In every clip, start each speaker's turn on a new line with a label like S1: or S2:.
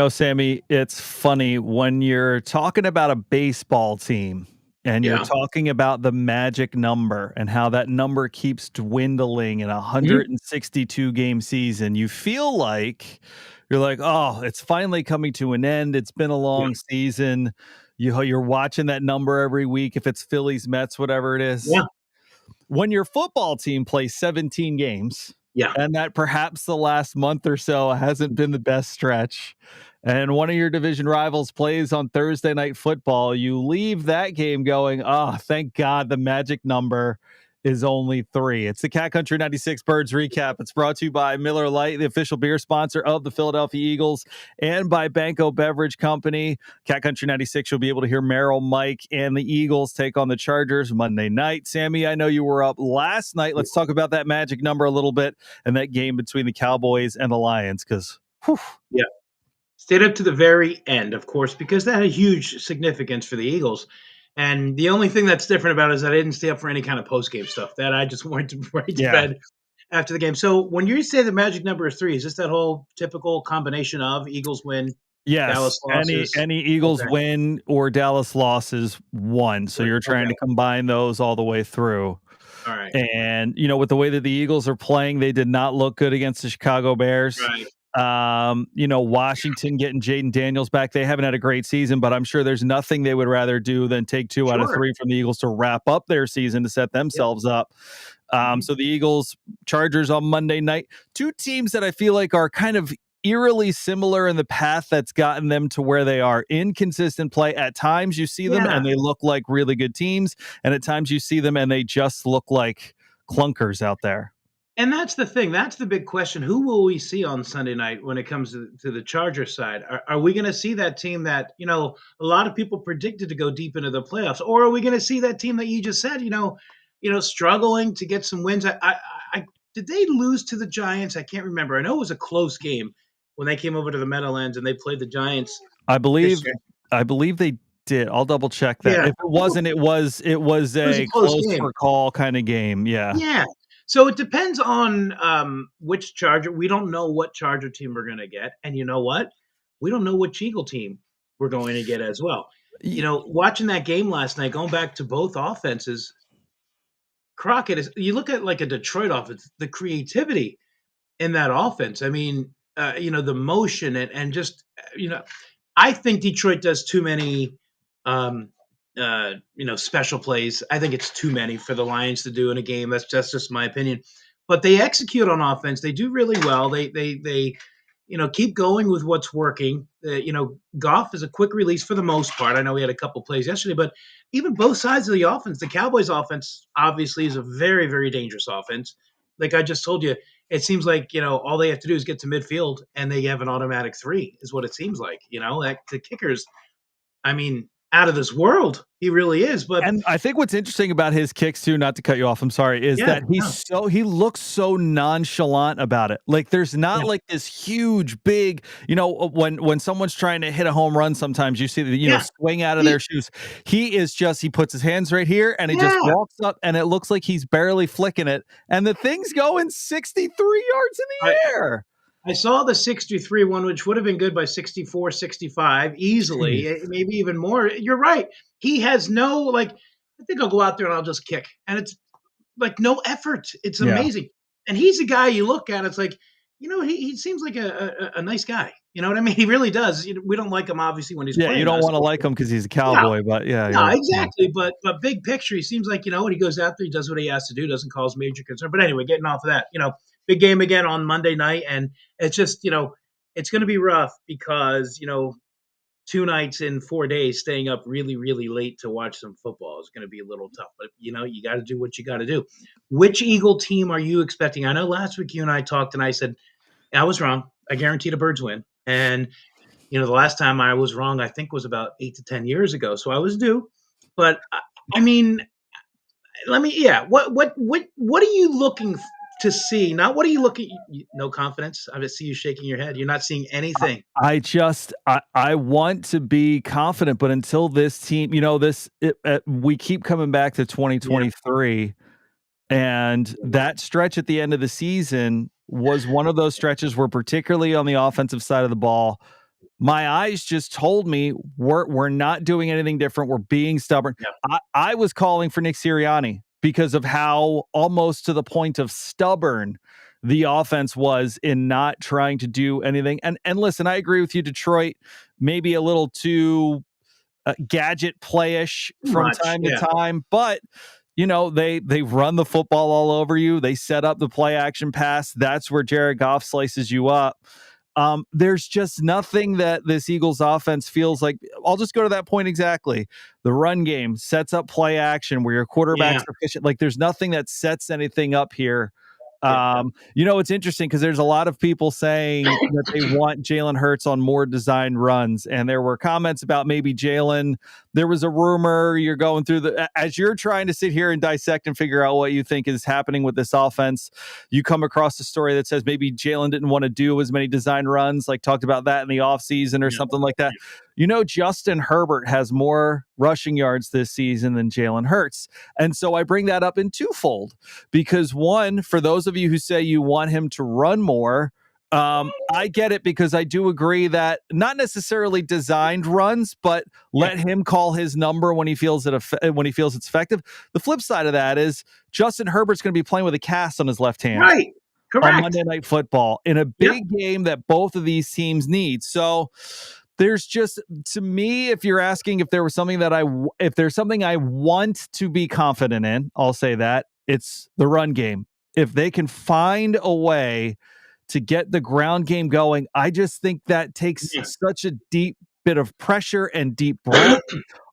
S1: Sammy, it's funny when you're talking about a baseball team and you're
S2: Yeah.
S1: talking about the magic number and how that number keeps dwindling in a
S2: Mhm.
S1: 162 game season. You feel like you're like, oh, it's finally coming to an end. It's been a
S2: Yeah.
S1: long season. You're watching that number every week if it's Phillies, Mets, whatever it is.
S2: Yeah.
S1: When your football team plays 17 games
S2: Yeah.
S1: and that perhaps the last month or so hasn't been the best stretch, and one of your division rivals plays on Thursday Night Football, you leave that game going, oh, thank God the magic number is only 3. It's the Cat Country 96 Birds Recap. It's brought to you by Miller Lite, the official beer sponsor of the Philadelphia Eagles, and by Banko Beverage Company. Cat Country 96, you'll be able to hear Merrill, Mike, and the Eagles take on the Chargers Monday night. Sammy, I know you were up last night. Let's talk about that magic number a little bit and that game between the Cowboys and the Lions, because
S2: Yeah. Stayed up to the very end, of course, because that had huge significance for the Eagles. And the only thing that's different about it is that I didn't stay up for any kind of post game stuff. That I just went right to
S1: yeah.
S2: bed after the game. So when you say the magic number is 3, is this that whole typical combination of Eagles win,
S1: Yes,
S2: Dallas losses?
S1: any Eagles
S2: Okay.
S1: win or Dallas losses 1, so you're trying
S2: Okay.
S1: to combine those all the way through.
S2: All right.
S1: And, with the way that the Eagles are playing, they did not look good against the Chicago Bears.
S2: Right.
S1: Washington getting Jaden Daniels back, they haven't had a great season, but I'm sure there's nothing they would rather do than take 2 out of
S2: Sure.
S1: 3 from the Eagles to wrap up their season to set
S2: Yep.
S1: themselves up.
S2: Mhm.
S1: So the Eagles, Chargers on Monday night, 2 teams that I feel like are kind of eerily similar in the path that's gotten them to where they are. Inconsistent play. At times you see them
S2: Yeah.
S1: and they look like really good teams, and at times you see them and they just look like clunkers out there.
S2: And that's the thing. That's the big question. Who will we see on Sunday night when it comes to the Chargers side? Are we going to see that team that, a lot of people predicted to go deep into the playoffs? Or are we going to see that team that you just said, struggling to get some wins? I did they lose to the Giants? I can't remember. I know it was a close game when they came over to the Meadowlands and they played the Giants
S1: I
S2: this
S1: believe
S2: year.
S1: I believe they did. I'll double check that.
S2: Yeah.
S1: If it wasn't, it was
S2: It was a
S1: a
S2: close
S1: close
S2: game.
S1: for call kind of game. Yeah.
S2: Yeah. So it depends on which Charger. We don't know what Charger team we're going to get, and you know what? We don't know which Eagle team we're going to get as well. Watching that game last night, going back to both offenses, Crockett is. You look at like a Detroit offense, the creativity in that offense. I mean, the motion and just I think Detroit does too many, um, special plays. I think it's too many for the Lions to do in a game. That's just my opinion. But they execute on offense. They do really well. They keep going with what's working. Goff is a quick release for the most part. I know he had a couple plays yesterday, but even both sides of the offense, the Cowboys' offense obviously is a very, very dangerous offense. Like I just told you, it seems like all they have to do is get to midfield and they have an automatic 3 is what it seems like. Like the kickers, I mean, out of this world, he really is. But
S1: And I think what's interesting about his kicks too, not to cut you off, I'm sorry, is
S2: yeah,
S1: that
S2: no,
S1: he looks so nonchalant about it. Like there's not
S2: yeah,
S1: like this huge, big, when someone's trying to hit a home run, sometimes you see the,
S2: yeah,
S1: swing out of
S2: he,
S1: their shoes. He puts his hands right here and he just
S2: yeah.
S1: walks up and it looks like he's barely flicking it. And the thing's going 63 yards in
S2: I
S1: the air.
S2: I saw the 63 one, which would have been good by 64, 65 easily,
S1: Jeez.
S2: maybe even more. You're right. He has no like. I think I'll go out there and I'll just kick, and it's like no effort. It's
S1: Yeah.
S2: amazing. And he's a guy you look at, it's like, he seems like a nice guy. You know what I mean? He really does. We don't like him obviously when he's
S1: Yeah, you
S2: playing
S1: don't
S2: us.
S1: want to like him because he's a
S2: No,
S1: cowboy, but yeah,
S2: no,
S1: yeah.
S2: exactly. But big picture, he seems like, when he goes out there, he does what he has to do, doesn't cause major concern. But anyway, getting off of that, big game again on Monday night, and it's just, it's gonna be rough because, 2 nights in 4 days staying up really, really late to watch some football is gonna be a little tough. But you gotta do what you gotta do. Which Eagle team are you expecting? I know last week you and I talked and I said I was wrong. I guarantee the Birds win. And the last time I was wrong, I think was about 8 to 10 years ago. So I was due. But I mean, yeah. What are you looking to see? Not what are you looking? No confidence. I just see you shaking your head. You're not seeing anything.
S1: I want to be confident, but until this team, we keep coming back to
S2: Yeah.
S1: 2023, and that stretch at the end of the season was one of those stretches where, particularly on the offensive side of the ball, my eyes just told me we're not doing anything different. We're being stubborn.
S2: Yeah.
S1: I was calling for Nick Sirianni because of how almost to the point of stubborn the offense was in not trying to do anything. And listen, I agree with you, Detroit, maybe a little too gadget playish
S2: Too
S1: from
S2: much.
S1: time to
S2: Yeah.
S1: time, but they run the football all over you. They set up the play action pass. That's where Jared Goff slices you up. There's just nothing that this Eagles offense feels like. I'll just go to that point exactly. The run game sets up play action where your quarterback's
S2: Yeah.
S1: efficient. Like there's nothing that sets anything up here.
S2: Yeah.
S1: It's interesting because there's a lot of people saying that they want Jalen Hurts on more designed runs. And there were comments about maybe Jalen. There was a rumor you're going through as you're trying to sit here and dissect and figure out what you think is happening with this offense. You come across a story that says maybe Jalen didn't want to do as many design runs, like talked about that in the offseason or something like that. Justin Herbert has more rushing yards this season than Jalen Hurts. And so I bring that up in twofold because one, for those of you who say you want him to run more, I get it because I do agree that not necessarily designed runs, but let him call his number when he feels it's effective. The flip side of that is Justin Herbert's going to be playing with a cast on his left hand.
S2: Right. Correct.
S1: On Monday Night Football in a big game that both of these teams need. So there's just, to me, if you're asking if there was something if there's something I want to be confident in, I'll say that it's the run game. If they can find a way to get the ground game going, I just think that takes such a deep bit of pressure and deep breath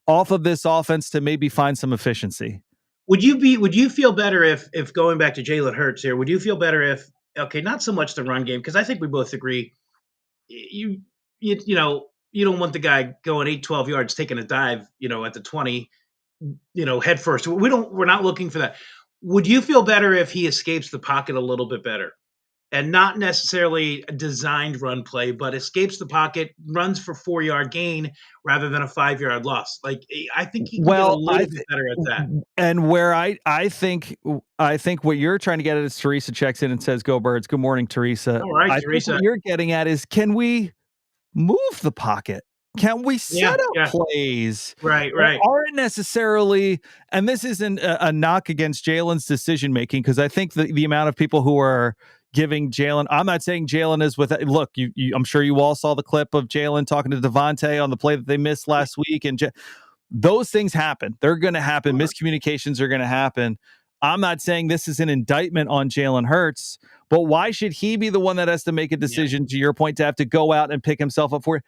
S1: off of this offense to maybe find some efficiency.
S2: Would you feel better if going back to Jalen Hurts here, would you feel better if, okay, not so much the run game, because I think we both agree you don't want the guy going 8-12 yards taking a dive, at the 20, head first. We're not looking for that. Would you feel better if he escapes the pocket a little bit better? And not necessarily a designed run play, but escapes the pocket, runs for 4-yard gain rather than a 5-yard loss. Like, I think he can get a little bit better at that.
S1: And where I think what you're trying to get at is Teresa checks in and says, "Go Birds." Good morning, Teresa.
S2: All right,
S1: I
S2: Teresa.
S1: think what you're getting at is, can we move the pocket? Can we set up plays?
S2: Right.
S1: Aren't necessarily, and this isn't a knock against Jalen's decision making, because I think the amount of people who are giving Jalen, I'm not saying Jalen is with, look, I'm sure you all saw the clip of Jalen talking to Devontae on the play that they missed last week, and those things happen. They're going to happen. Miscommunications are going to happen. I'm not saying this is an indictment on Jalen Hurts, but why should he be the one that has to make a decision, to your point, to have to go out and pick himself up for it?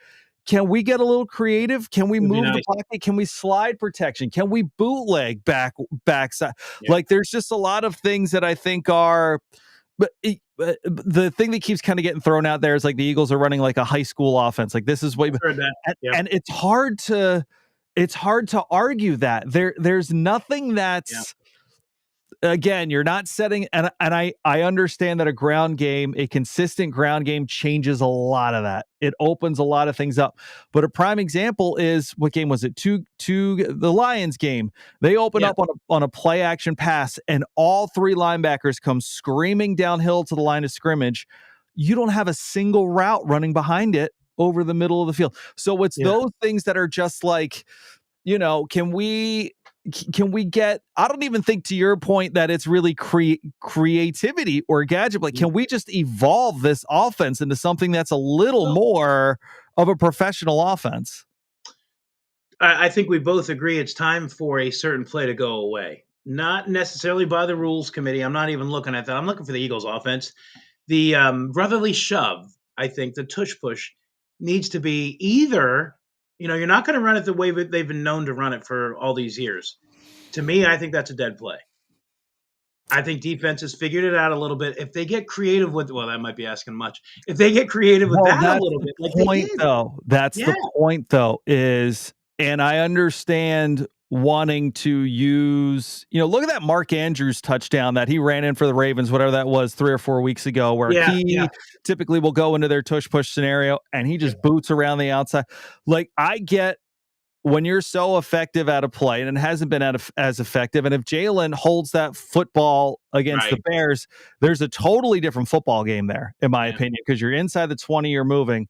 S1: Can we get a little creative? Can we move the pocket? Can we slide protection? Can we bootleg backside? Like, there's just a lot of things that I think are, but the thing that keeps kind of getting thrown out there is like the Eagles are running like a high school offense. Like, this is what, and it's hard to argue that there's nothing that's, again, you're not setting, and I understand that a consistent ground game changes a lot of that. It opens a lot of things up. But a prime example is, what game was it? The Lions game. They open up on a play action pass, and all three linebackers come screaming downhill to the line of scrimmage. You don't have a single route running behind it over the middle of the field. So it's those things that are just like, can we get, I don't even think, to your point, that it's really creativity or gadget play. Can we just evolve this offense into something that's a little more of a professional offense?
S2: I think we both agree it's time for a certain play to go away. Not necessarily by the rules committee. I'm not even looking at that. I'm looking for the Eagles offense. The brotherly shove, I think, the tush push needs to be either, you're not going to run it the way that they've been known to run it for all these years. To me, I think that's a dead play. I think defenses figured it out a little bit. If they get creative with, that might be asking much. If they get creative with that a little bit, like they did.
S1: That's the point, though, is, and I understand wanting to use, look at that Mark Andrews touchdown that he ran in for the Ravens, whatever that was, 3 or 4 weeks ago, where he typically will go into their tush push scenario and he just boots around the outside. Like, I get when you're so effective at a play, and it hasn't been as effective, and if Jalen holds that football against the Bears, there's a totally different football game there, in my opinion, because you're inside the 20, you're moving.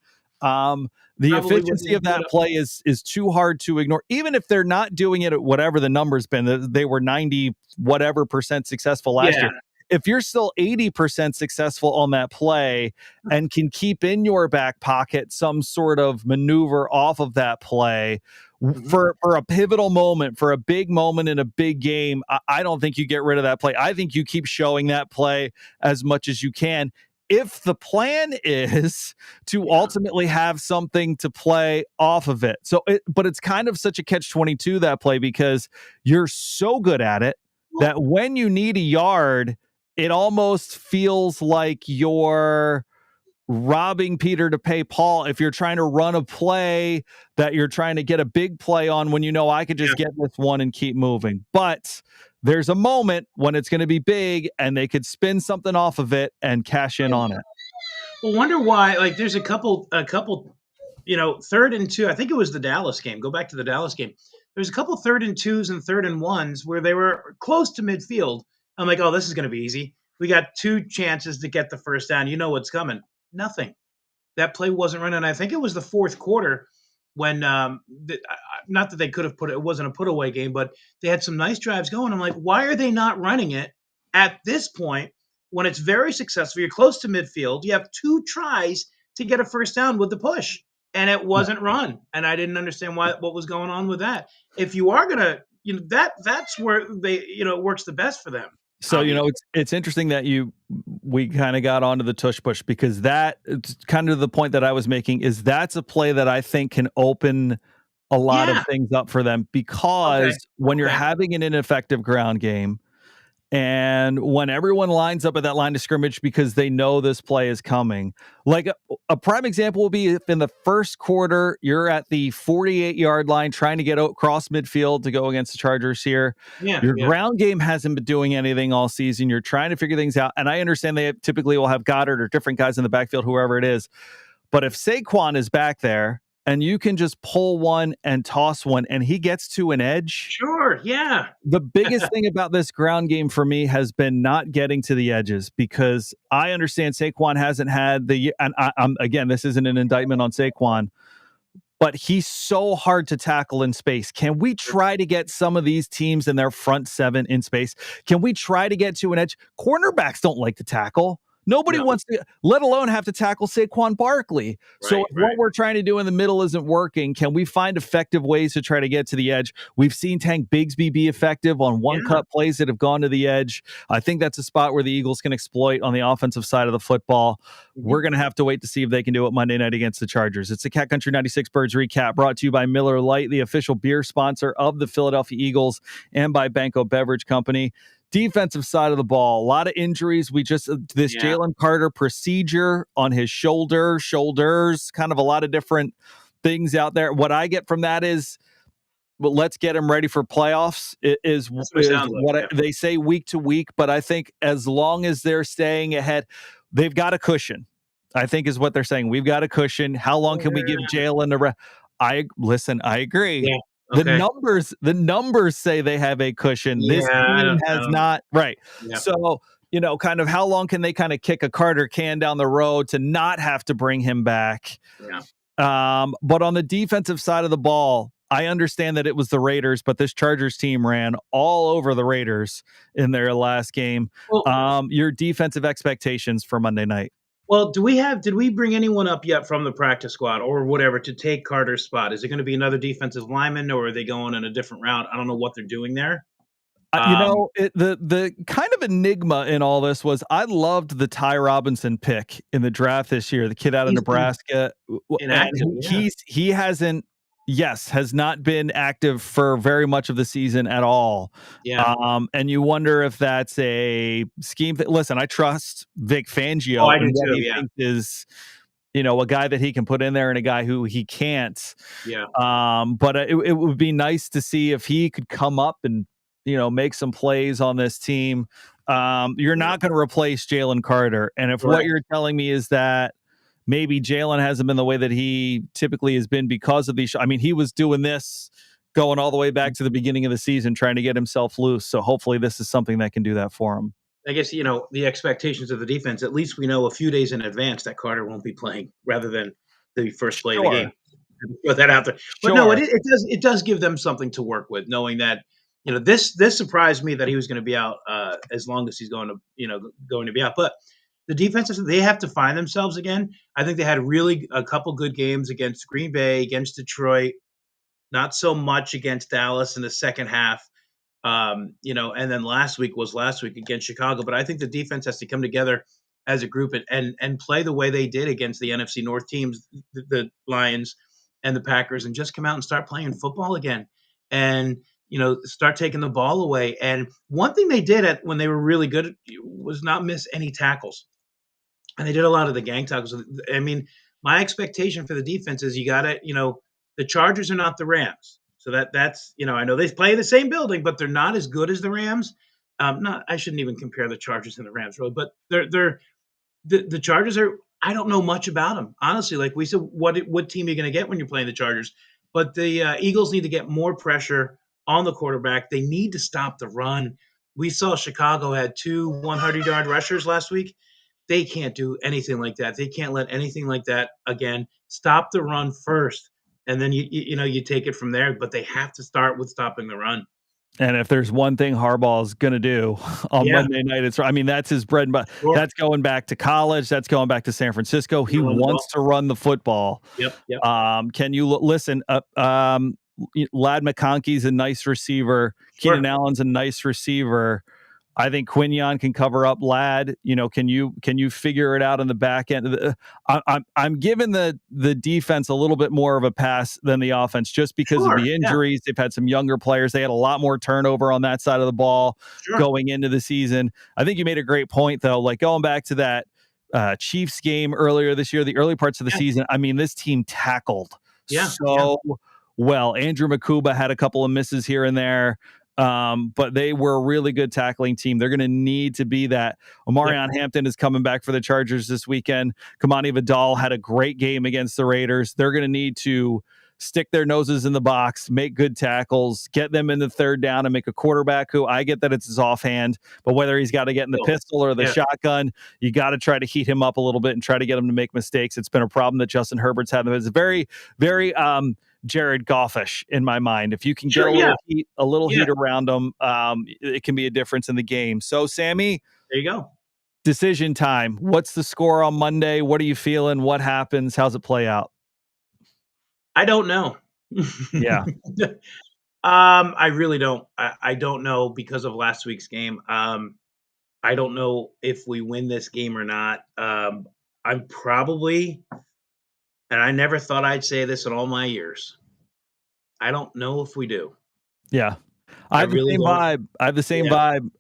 S1: The
S2: Probably
S1: efficiency
S2: wouldn't
S1: of
S2: have put
S1: that
S2: up.
S1: play is too hard to ignore. Even if they're not doing it at whatever the number's been, they were 90 whatever percent successful last
S2: Yeah.
S1: year. If you're still 80% successful on that play and can keep in your back pocket some sort of maneuver off of that play
S2: Mhm.
S1: for a pivotal moment, for a big moment in a big game, I don't think you get rid of that play. I think you keep showing that play as much as you can. If the plan is to
S2: Yeah.
S1: ultimately have something to play off of it. But it's kind of such a catch 22 that play because you're so good at it
S2: Well,
S1: that when you need a yard, it almost feels like you're robbing Peter to pay Paul if you're trying to run a play that you're trying to get a big play on when you know I could
S2: yeah.
S1: just get this one and keep moving. But there's a moment when it's going to be big and they could spin something off of it and cash in on it.
S2: Well, wonder why. Like, there's a couple, 3rd and 2. I think it was the Dallas game. Go back to the Dallas game. There's a couple 3rd and 2s and 3rd and 1s where they were close to midfield. I'm like, oh, this is going to be easy. We got 2 chances to get the first down. You know what's coming? Nothing. That play wasn't running. I think it was the fourth quarter when, not that they could have put it. It wasn't a put away game, but they had some nice drives going. I'm like, why are they not running it at this point when it's very successful? You're close to midfield. You have 2 tries to get a first down with the push, and it wasn't run. And I didn't understand what was going on with that. If you are gonna, that's where they, it works the best for them.
S1: So,
S2: Obviously,
S1: it's interesting that we kind of got onto the tush push because that it's kind of the point that I was making is that's a play that I think can open a lot of
S2: yeah.
S1: things up for them
S2: Okay.
S1: because when you're
S2: Okay.
S1: having an ineffective ground game, and when everyone lines up at that line of scrimmage because they know this play is coming, like a prime example will be if in the first quarter you're at the 48-yard line trying to get across midfield to go against the Chargers here.
S2: Yeah.
S1: Your
S2: Yeah.
S1: ground game hasn't been doing anything all season. You're trying to figure things out. And I understand they typically will have Goddard or different guys in the backfield, whoever it is. But if Saquon is back there and you can just pull one and toss one and he gets to an edge,
S2: Sure. Yeah.
S1: the biggest thing about this ground game for me has been not getting to the edges because I understand Saquon hasn't had and again, this isn't an indictment on Saquon, but he's so hard to tackle in space. Can we try to get some of these teams in their front seven in space? Can we try to get to an edge? Cornerbacks don't like to tackle. Nobody
S2: No.
S1: wants to, let alone have to tackle Saquon Barkley. So
S2: Right.
S1: if
S2: Right.
S1: what we're trying to do in the middle isn't working, can we find effective ways to try to get to the edge? We've seen Tank Bigsby be effective on one
S2: Yeah.
S1: cut plays that have gone to the edge. I think that's a spot where the Eagles can exploit on the offensive side of the football. We're
S2: Mhm.
S1: going to have to wait to see if they can do it Monday night against the Chargers. It's the Cat Country 96 Birds Recap brought to you by Miller Lite, the official beer sponsor of the Philadelphia Eagles, and by Banko Beverage Company. Defensive side of the ball, a lot of injuries. This
S2: Yeah.
S1: Jalen Carter procedure on his shoulders, kind of a lot of different things out there. What I get from that is, well, let's get him ready for playoffs.
S2: That's what it
S1: Is
S2: sounds like.
S1: what
S2: Yeah.
S1: they say week to week, but I think as long as they're staying ahead, they've got a cushion. I think is what they're saying. We've got a cushion. How long can we give Jalen a I listen, I agree.
S2: Yeah.
S1: The
S2: Okay.
S1: numbers say they have a cushion. This
S2: Yeah. I
S1: team
S2: don't
S1: has
S2: know.
S1: not, right.
S2: Yeah.
S1: So, kind of how long can they kind of kick a Carter can down the road to not have to bring him back?
S2: Yeah.
S1: But on the defensive side of the ball, I understand that it was the Raiders, but this Chargers team ran all over the Raiders in their last game.
S2: Well,
S1: Your defensive expectations for Monday night.
S2: well, did we bring anyone up yet from the practice squad or whatever to take Carter's spot? Is it going to be another defensive lineman or are they going in a different route? I don't know what they're doing there. Um,
S1: The kind of enigma in all this was I loved the Ty Robinson pick in the draft this year, the kid out of
S2: he's been
S1: Nebraska, and
S2: inactive. Yeah.
S1: he hasn't, yes, has not been active for very much of the season at all.
S2: Yeah.
S1: And you wonder if that's a scheme. Listen, I trust Vic
S2: Oh,
S1: Fangio
S2: I do
S1: and what
S2: too.
S1: he
S2: Yeah.
S1: thinks is, a guy that he can put in there and a guy who he can't.
S2: Yeah.
S1: But it would be nice to see if he could come up and make some plays on this team. You're
S2: Yeah.
S1: not going to replace Jalen Carter, and if what
S2: Correct.
S1: you're telling me is that maybe Jalen hasn't been the way that he typically has been because of these. I mean, he was doing this going all the way back to the beginning of the season, trying to get himself loose. So hopefully, this is something that can do that for him.
S2: I guess, the expectations of the defense, at least we know a few days in advance that Carter won't be playing rather than the first play of the game.
S1: Sure.
S2: Put that out there. But no,
S1: Sure.
S2: it does give them something to work with, knowing that this surprised me that he was going to be out as long as he's going to going to be out. But the defenses, they have to find themselves again. I think they had really a couple good games against Green Bay, against Detroit, not so much against Dallas in the second half. And then last week was last week against Chicago. But I think the defense has to come together as a group and play the way they did against the NFC North teams, the Lions and the Packers, and just come out and start playing football again, and start taking the ball away. And one thing they did when they were really good was not miss any tackles, and they did a lot of the gang tackles. I mean, my expectation for the defense is you got to, the Chargers are not the Rams. So that's I know they play the same building, but they're not as good as the Rams. Not I shouldn't even compare the Chargers and the Rams, really, but the Chargers are. I don't know much about them, honestly. Like we said, what team are you going to get when you're playing the Chargers? But the Eagles need to get more pressure on the quarterback. They need to stop the run. We saw Chicago had 2 100-yard rushers last week. They can't do anything like that. They can't let anything like that again. Stop the run first, and then you take it from there. But they have to start with stopping the run.
S1: And if there's one thing Harbaugh's going to do on Monday night, that's his bread and butter.
S2: Sure.
S1: That's going back to college. That's going back to San Francisco. He wants to run the football.
S2: Yep.
S1: Can you listen? Lad McConkey's a nice receiver.
S2: Sure.
S1: Keenan Allen's a nice receiver. I think Quinion can cover up Lad. Can you figure it out in the back end? I'm giving the defense a little bit more of a pass than the offense just because of the injuries. They've had some younger players. They had a lot more turnover on that side of the ball going into the season. I think you made a great point though. Like going back to that Chiefs game earlier this year, the early parts of the season. I mean, this team tackled well. Andrew Makuba had a couple of misses here and there. But they were a really good tackling team. They're going to need to be that. Omarion Hampton is coming back for the Chargers this weekend. Kamani Vidal had a great game against the Raiders. They're going to need to stick their noses in the box, make good tackles, get them in the third down, and make a quarterback who I get that it's his offhand, but whether he's got to get in the pistol or the shotgun, you got to try to heat him up a little bit and try to get him to make mistakes. It's been a problem that Justin Herbert's had. It's very, very Jared Goffish in my mind. If you can get a little heat around them, it can be a difference in the game. So, Sammy,
S2: there you go.
S1: Decision time. What's the score on Monday? What are you feeling? What happens? How's it play out?
S2: I don't know.
S1: Yeah.
S2: I really don't. I don't know because of last week's game. I don't know if we win this game or not. I'm probably, and I never thought I'd say this in all my years, I don't know if we do.
S1: Yeah. I have the same vibe.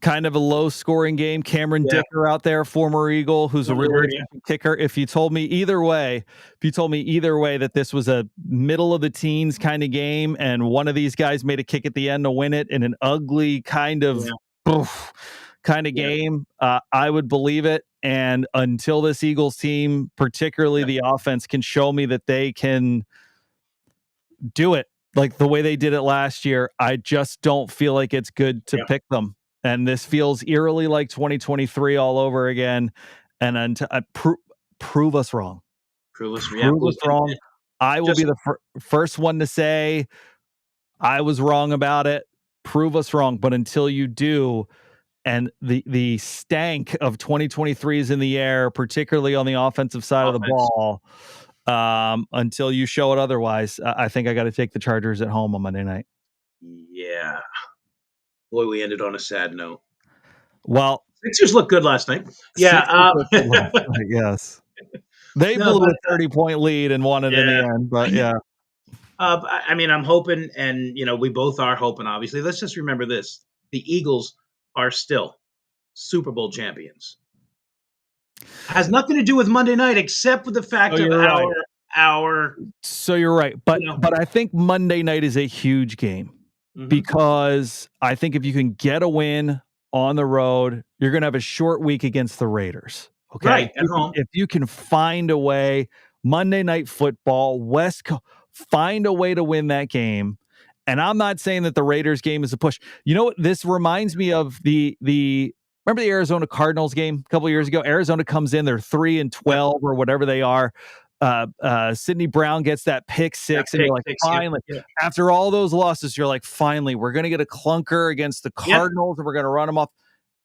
S1: Kind of a low-scoring game. Cameron Dicker out there, former Eagle, who's a really good kicker. If you told me either way that this was a middle-of-the-teens kind of game and one of these guys made a kick at the end to win it in an ugly kind of game, I would believe it. And until this Eagles team, particularly the offense, can show me that they can do it like the way they did it last year, I just don't feel like it's good to pick them. And this feels eerily like 2023 all over again. And until prove us wrong.
S2: Prove us
S1: wrong. I will be the first one to say I was wrong about it. Prove us wrong. But until you do, and the stank of 2023 is in the air, particularly on the offensive side of the ball, until you show it otherwise, I think I got to take the Chargers at home on Monday night.
S2: Yeah. Boy, we ended on a sad note.
S1: Well,
S2: Sixers looked good last night. Yeah.
S1: Yes. They blew a 30-point lead and won it in the end, but
S2: I mean, I'm hoping, and we both are hoping, obviously. Let's just remember this. The Eagles are still Super Bowl champions. Has nothing to do with Monday night except with the fact of our.
S1: So you're right. But I think Monday night is a huge game because I think if you can get a win on the road, you're going to have a short week against the Raiders. Okay.
S2: Right, at home.
S1: If you can find a way, Monday Night Football, West Coast, find a way to win that game. And I'm not saying that the Raiders game is a push. You know what? This reminds me of the Remember the Arizona Cardinals game a couple years ago? Arizona comes in, they're 3-12 or whatever they are. Sidney Brown gets that pick six, and you're like, finally, after all those losses, you're like, finally, we're going to get a clunker against the Cardinals, and we're going to run them off.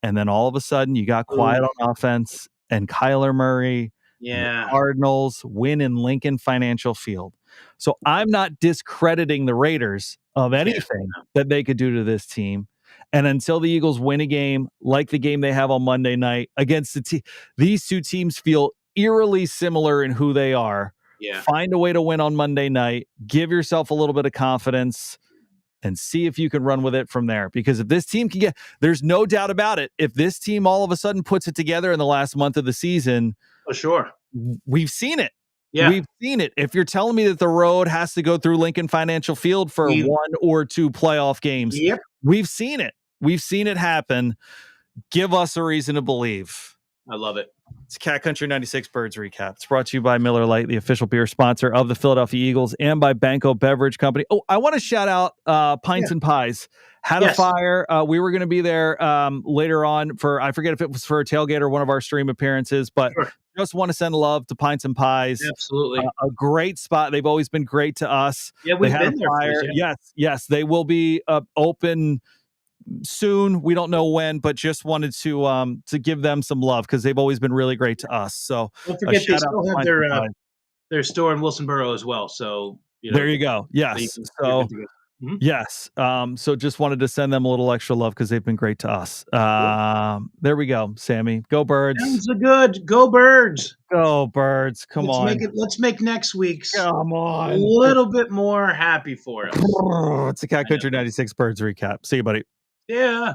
S1: And then all of a sudden, you got quiet on offense, and Kyler Murray and the Cardinals win in Lincoln Financial Field. So I'm not discrediting the Raiders of anything that they could do to this team. And until the Eagles win a game like the game they have on Monday night against the team, these two teams feel eerily similar in who they are. Find a way to win on Monday night. Give yourself a little bit of confidence and see if you can run with it from there. Because if this team can get, there's no doubt about it. If this team all of a sudden puts it together in the last month of the season, we've seen it. We've seen it. If you're telling me that the road has to go through Lincoln Financial Field for 1 or 2 playoff games, we've seen it. We've seen it happen. Give us a reason to believe.
S2: I love it.
S1: It's Cat Country 96 Birds Recap. It's brought to you by Miller Lite, the official beer sponsor of the Philadelphia Eagles, and by Banko Beverage Company. Oh, I want to shout out Pints and Pies. Had a fire. We were going to be there later on for, I forget if it was for a tailgate or one of our stream appearances, but just want to send love to Pints and Pies.
S2: Absolutely.
S1: A great spot. They've always been great to us.
S2: Yeah, we've been there.
S1: Fire. Yes. They will be open soon. We don't know when, but just wanted to give them some love because they've always been really great to us. So
S2: don't forget they still have their store in Wilsonboro as well. So
S1: there you go. Yes. Yes. So just wanted to send them a little extra love because they've been great to us. There we go, Sammy. Go Birds.
S2: Sounds good. Go Birds.
S1: Go Birds. Come on.
S2: Let's make next week's
S1: a
S2: little bit more happy for us.
S1: It's a Cat Country 96 Birds Recap. See you, buddy.
S2: Yeah.